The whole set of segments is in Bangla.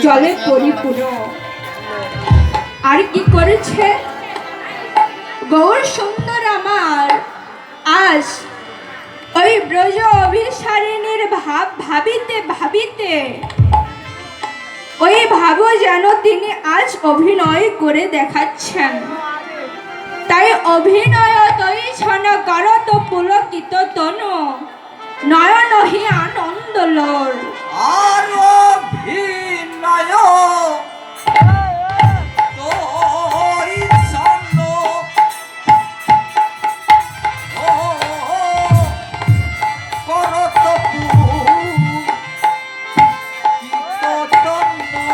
জলে পরিপূর্ণ। আর কি করেছে গৌর সুন্দর আমার আজ ওই ব্রজ অভিসারিণীর ভাব ভাবিতে ভাবিতে ওই ভাবো যেন তিনি আজ অভিনয় করে দেখাচ্ছেন। তাই অভিনয় তৈ ছন করত পুলকিত তনু নয়নহি আনন্দ লোর। আর অভিনয় তৈ ছন করত পুলকিত তনু।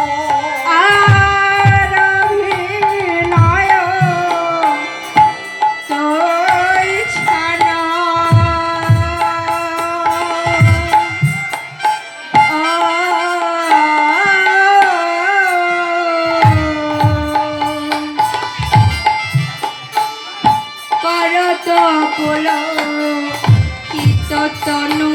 আর অভিনয় তৈ ছন করত পুলকিত তনু।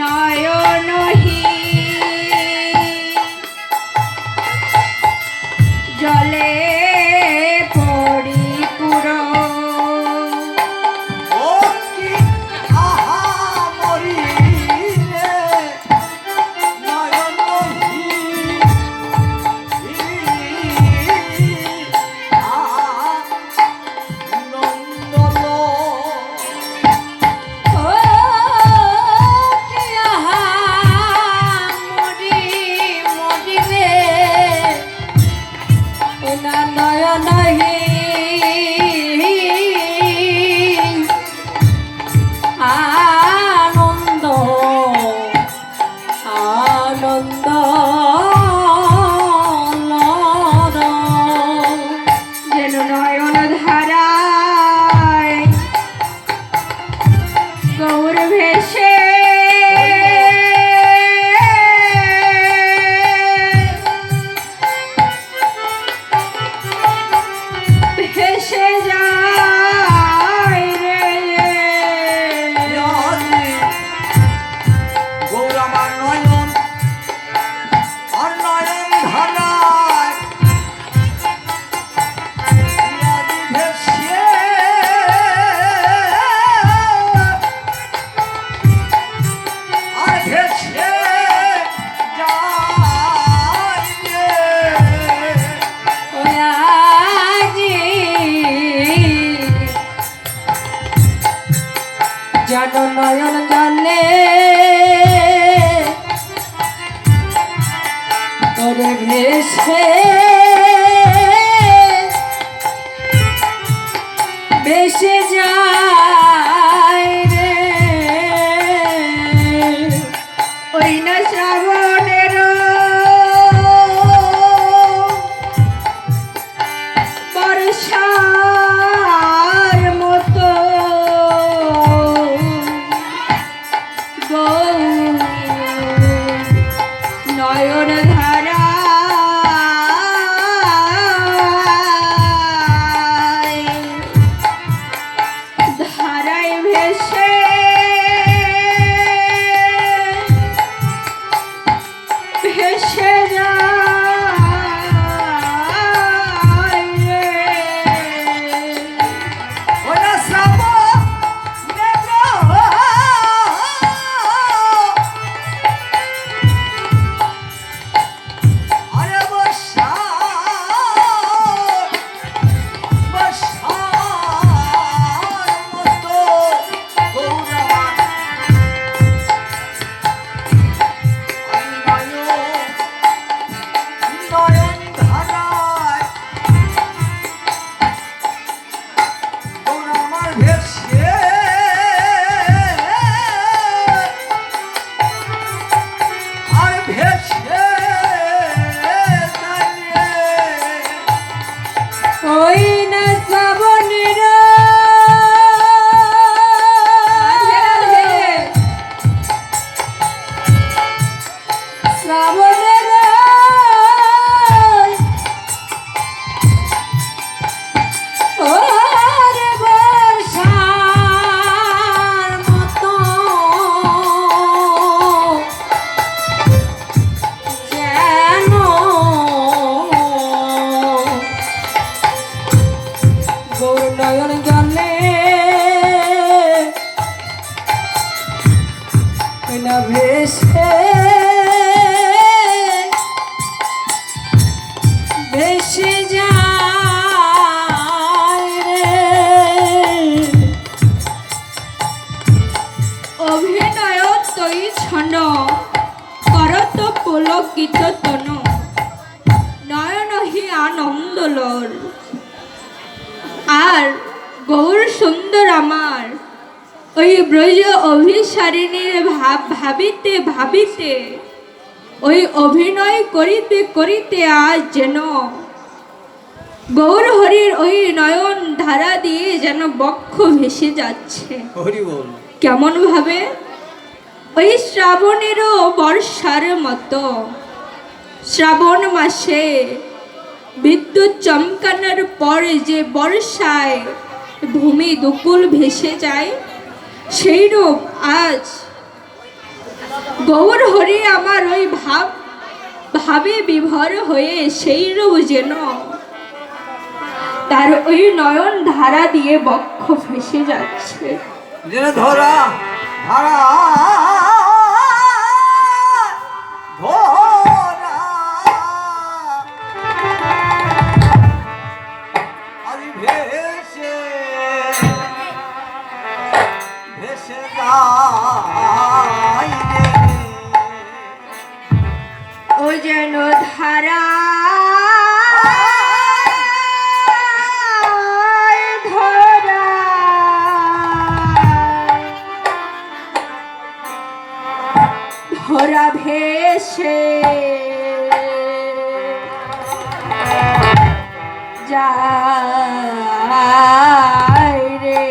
নয়ন জলে তোরে ভেসে ভেসে যায় রে। ওই না শ্রাবণের বর্ষার মতো নয়ন ধারা গৌর নয়ন জলে না ভেসে ভেসে যায় রে। অভিনয় তৈ ছন করত পুলকিত তন নয়ন হি আনন্দলোর। আর গৌর সুন্দর আমার ওই ব্রজ অভিসারিণীর ভাবিতে ভাবিতে ওই অভিনয় করিতে করিতে আজ যেন গৌর হরির ওই নয়ন ধারা দিয়ে যেন বক্ষ ভেসে যাচ্ছে। হরি বল। কেমন ভাবে? ওই শ্রাবণেরও বর্ষার মতো শ্রাবণ মাসে বিদ্যুৎ চমকানোর পরে যে বর্ষায় ভূমি দুকুল ভেসে যায়, সেইরূপ আজ গৌর হরি আমার ওই ভাবে বিভোর হয়ে সেইরূপ যেন তার ওই নয়ন ধারা দিয়ে বক্ষ ভেসে যাচ্ছে। যেন ধরা ধারা ধরা আরে ভেসে ভেসে যায় রে। ও যেন ধারা ধরা ধরা ভেসে যায় রে।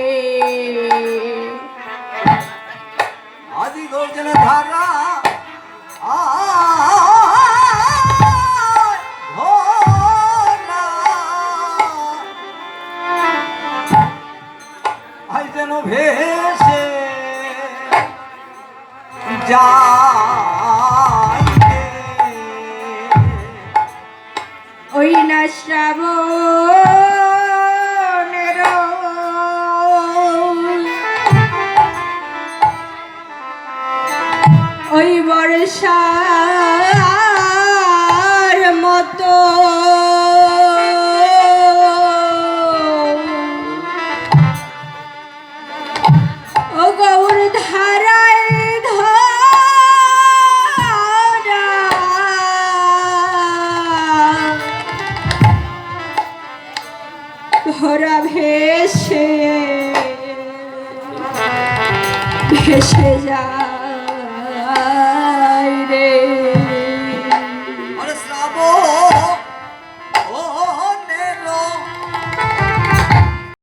আদি গর্জন ধারা আই যেন ভেসে যায় রে। ওই না শ্রাবণের ওই বর্ষার মতো ও গৌর ধারায় ধরা ভেসে ভেসে যায়।